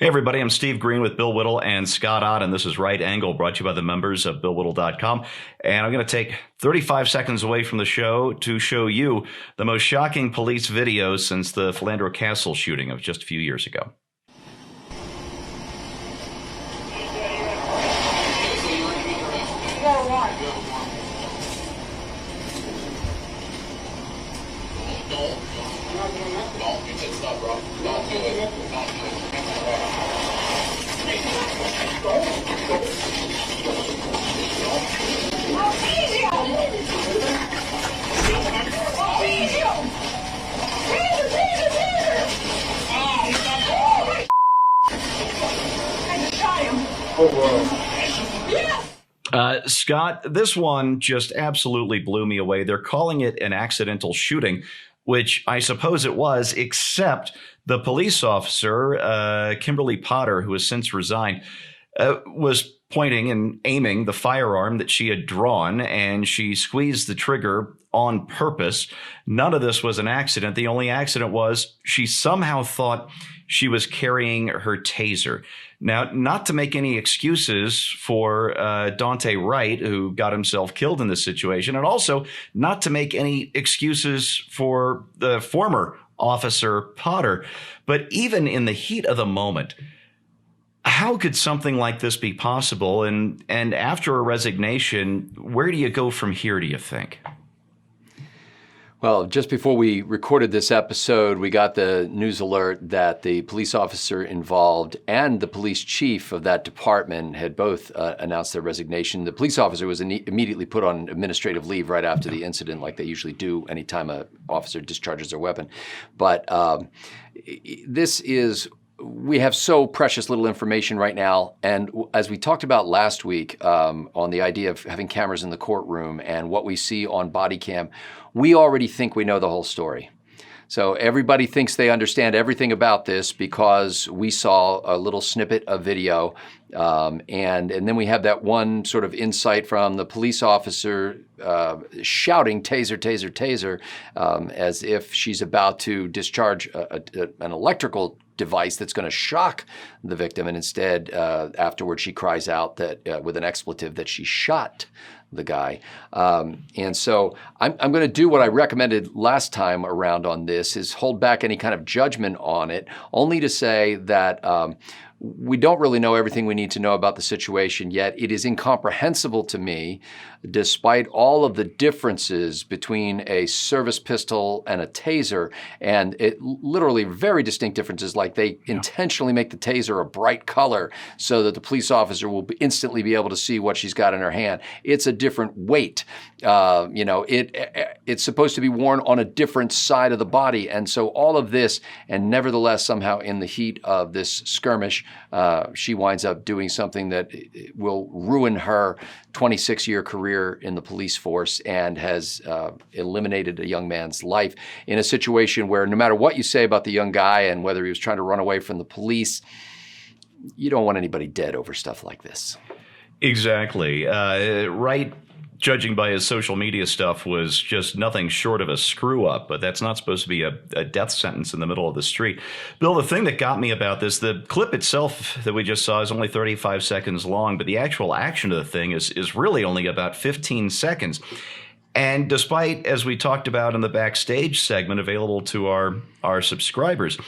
Hey, everybody, I'm Steve Green with Bill Whittle and Scott Ott, and this is Right Angle, brought to you by the members of BillWhittle.com. And I'm going to take 35 seconds away from the show to show you the most shocking police video since the Philandro Castle shooting of just a few years ago. Scott, this one just absolutely blew me away. They're calling it an accidental shooting, which I suppose it was, except the police officer, Kimberly Potter, who has since resigned, was pointing and aiming the firearm that she had drawn, and she squeezed the trigger on purpose. None of this was an accident. The only accident was she somehow thought she was carrying her taser. Now, not to make any excuses for Daunte Wright, who got himself killed in this situation, and also not to make any excuses for the former officer Potter, but even in the heat of the moment, how could something like this be possible? And after a resignation, where do you go from here, do you think? Well, just before we recorded this episode, we got the news alert that the police officer involved and the police chief of that department had both announced their resignation. The police officer was immediately put on administrative leave right after the incident, like they usually do anytime an officer discharges their weapon. But we have so precious little information right now. And as we talked about last week on the idea of having cameras in the courtroom and what we see on body cam, we already think we know the whole story. So everybody thinks they understand everything about this because we saw a little snippet of video. And then we have that one sort of insight from the police officer shouting, "Taser, taser, taser," as if she's about to discharge an electrical device that's going to shock the victim. And instead, afterwards, she cries out that with an expletive that she shot the guy. And so I'm going to do what I recommended last time around on this, is hold back any kind of judgment on it, only to say that we don't really know everything we need to know about the situation yet. It is incomprehensible to me, despite all of the differences between a service pistol and a taser, and it literally very distinct differences, like they intentionally make the taser a bright color so that the police officer will instantly be able to see what she's got in her hand. It's a different weight. It's supposed to be worn on a different side of the body. And so all of this, and nevertheless, somehow in the heat of this skirmish, she winds up doing something that will ruin her 26-year career in the police force and has eliminated a young man's life in a situation where no matter what you say about the young guy and whether he was trying to run away from the police, you don't want anybody dead over stuff like this. Exactly. Right. Judging by his social media stuff, was just nothing short of a screw up, but that's not supposed to be a death sentence in the middle of the street. Bill, the thing that got me about this, the clip itself that we just saw is only 35 seconds long, but the actual action of the thing is really only about 15 seconds. And despite, as we talked about in the backstage segment available to our subscribers,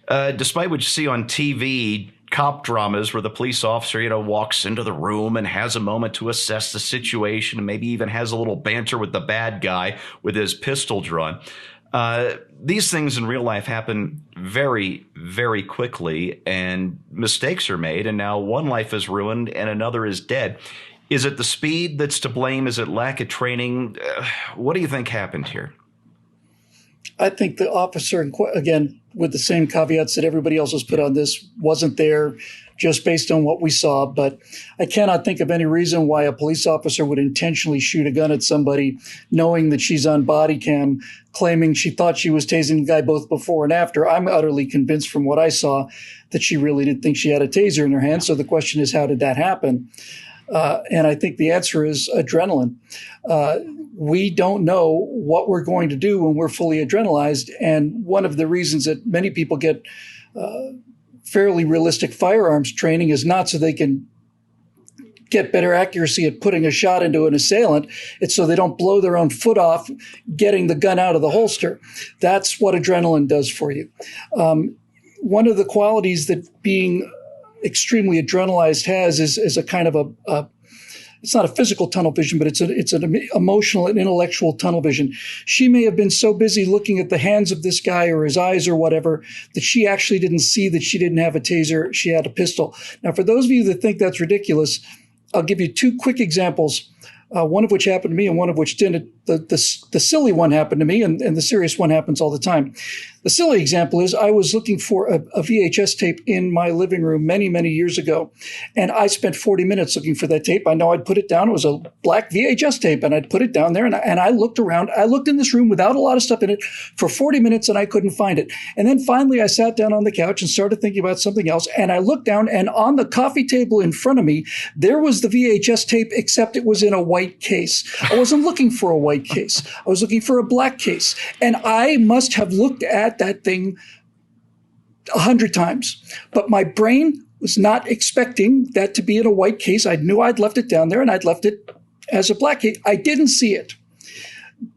despite what you see on TV, cop dramas where the police officer, walks into the room and has a moment to assess the situation and maybe even has a little banter with the bad guy with his pistol drawn. These things in real life happen very, very quickly, and mistakes are made, and now one life is ruined and another is dead. Is it the speed that's to blame? Is it lack of training? What do you think happened here? I think the officer, again, with the same caveats that everybody else has put on this, wasn't there just based on what we saw. But I cannot think of any reason why a police officer would intentionally shoot a gun at somebody knowing that she's on body cam, claiming she thought she was tasing the guy both before and after. I'm utterly convinced from what I saw that she really did think she had a taser in her hand. So the question is, how did that happen? And I think the answer is adrenaline. We don't know what we're going to do when we're fully adrenalized. And one of the reasons that many people get fairly realistic firearms training is not so they can get better accuracy at putting a shot into an assailant. It's so they don't blow their own foot off getting the gun out of the holster. That's what adrenaline does for you. One of the qualities that being extremely adrenalized has is a kind of it's not a physical tunnel vision, but it's an emotional and intellectual tunnel vision. She may have been so busy looking at the hands of this guy or his eyes or whatever that she actually didn't see that she didn't have a taser. She had a pistol. Now, for those of you that think that's ridiculous, I'll give you two quick examples, one of which happened to me and one of which didn't. The silly one happened to me, and the serious one happens all the time. The silly example is I was looking for a VHS tape in my living room many, many years ago, and I spent 40 minutes looking for that tape. I know I'd put it down. It was a black VHS tape, and I'd put it down there, and I looked around. I looked in this room without a lot of stuff in it for 40 minutes, and I couldn't find it. And then finally I sat down on the couch and started thinking about something else, and I looked down, and on the coffee table in front of me, there was the VHS tape, except it was in a white case. I wasn't looking for a white case. I was looking for a black case, and I must have looked at that thing 100 times. But my brain was not expecting that to be in a white case. I knew I'd left it down there, and I'd left it as a black case. I didn't see it.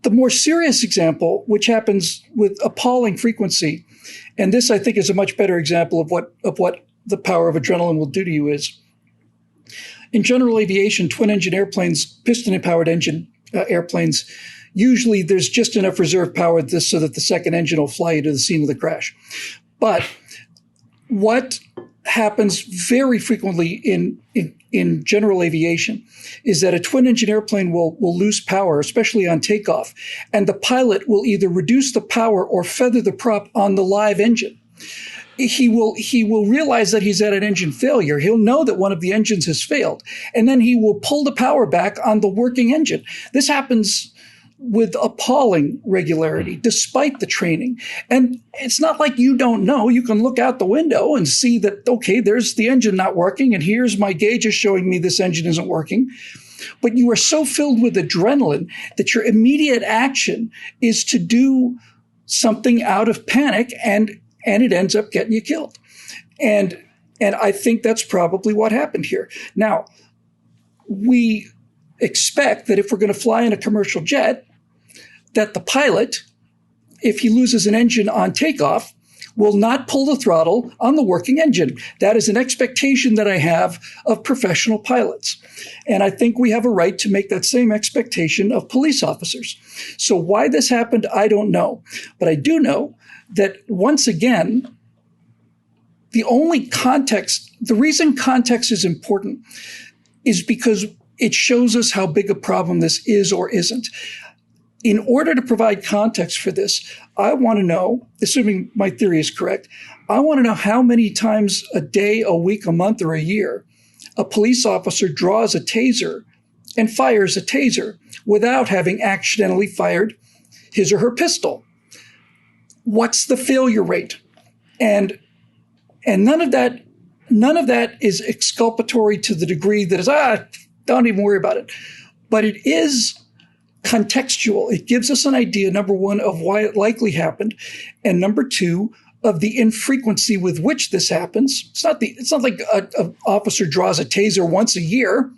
The more serious example, which happens with appalling frequency, and this I think is a much better example of what the power of adrenaline will do to you, is in general aviation, twin-engine airplanes, piston-powered engine airplanes, usually there's just enough reserve power so that the second engine will fly you to the scene of the crash. But what happens very frequently in general aviation is that a twin-engine airplane will lose power, especially on takeoff, and the pilot will either reduce the power or feather the prop on the live engine. He will realize that he's at an engine failure. He'll know that one of the engines has failed, and then he will pull the power back on the working engine. This happens with appalling regularity, despite the training. And it's not like you don't know. You can look out the window and see that, okay, there's the engine not working, and here's my gauges showing me this engine isn't working. But you are so filled with adrenaline that your immediate action is to do something out of panic, and it ends up getting you killed. And I think that's probably what happened here. Now, we expect that if we're going to fly in a commercial jet, that the pilot, if he loses an engine on takeoff, will not pull the throttle on the working engine. That is an expectation that I have of professional pilots. And I think we have a right to make that same expectation of police officers. So why this happened, I don't know. But I do know that, once again, the reason context is important is because it shows us how big a problem this is or isn't. In order to provide context for this, I want to know, assuming my theory is correct, I want to know how many times a day, a week, a month, or a year a police officer draws a taser and fires a taser without having accidentally fired his or her pistol. What's the failure rate? And none of that is exculpatory to the degree that is, don't even worry about it. But it is contextual. It gives us an idea, number one, of why it likely happened, and number two, of the infrequency with which this happens. It's not like an officer draws a taser once a year,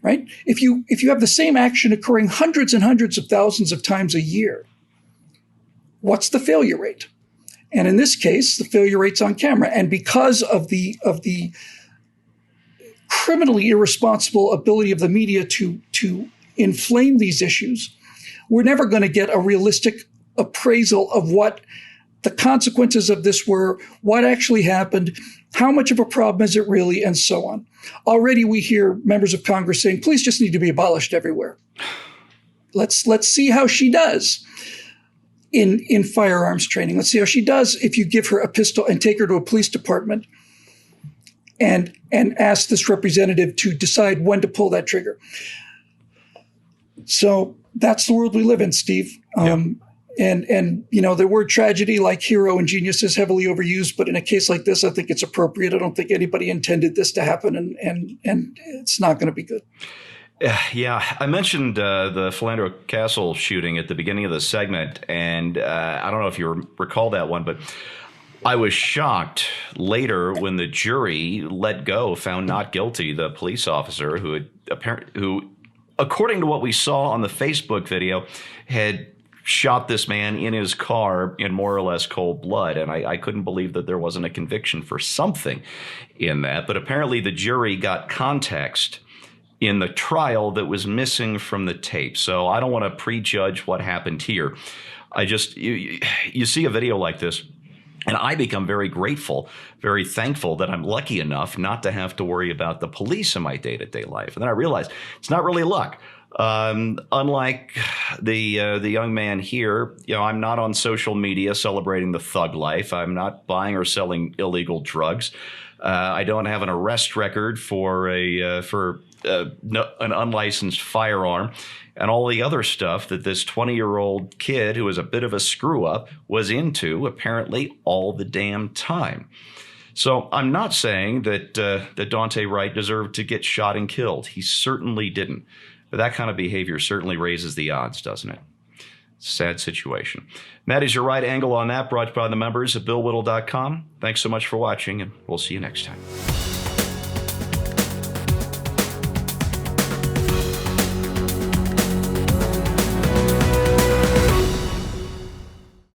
right? If you have the same action occurring hundreds and hundreds of thousands of times a year, what's the failure rate? And in this case, the failure rate's on camera. And because of the criminally irresponsible ability of the media to inflame these issues, we're never going to get a realistic appraisal of what the consequences of this were, what actually happened, how much of a problem is it really, and so on. Already we hear members of Congress saying, police just need to be abolished everywhere. Let's see how she does in firearms training. Let's see how she does if you give her a pistol and take her to a police department and ask this representative to decide when to pull that trigger. So that's the world we live in, Steve. And the word tragedy, like hero and genius, is heavily overused. But in a case like this, I think it's appropriate. I don't think anybody intended this to happen, and it's not going to be good. Yeah, I mentioned the Philandro Castle shooting at the beginning of the segment, and I don't know if you recall that one, but I was shocked later when the jury let go, found not guilty, the police officer who according to what we saw on the Facebook video, had shot this man in his car in more or less cold blood. And I couldn't believe that there wasn't a conviction for something in that. But apparently the jury got context in the trial that was missing from the tape. So I don't want to prejudge what happened here. You see a video like this, and I become very grateful, very thankful that I'm lucky enough not to have to worry about the police in my day-to-day life. And then I realized it's not really luck. Unlike the young man here, I'm not on social media celebrating the thug life. I'm not buying or selling illegal drugs. I don't have an arrest record for an unlicensed firearm and all the other stuff that this 20-year-old kid who was a bit of a screw-up was into apparently all the damn time. So I'm not saying that Daunte Wright deserved to get shot and killed. He certainly didn't. But that kind of behavior certainly raises the odds, doesn't it? Sad situation. That is your right angle on that, brought by the members of BillWhittle.com. Thanks so much for watching, and we'll see you next time.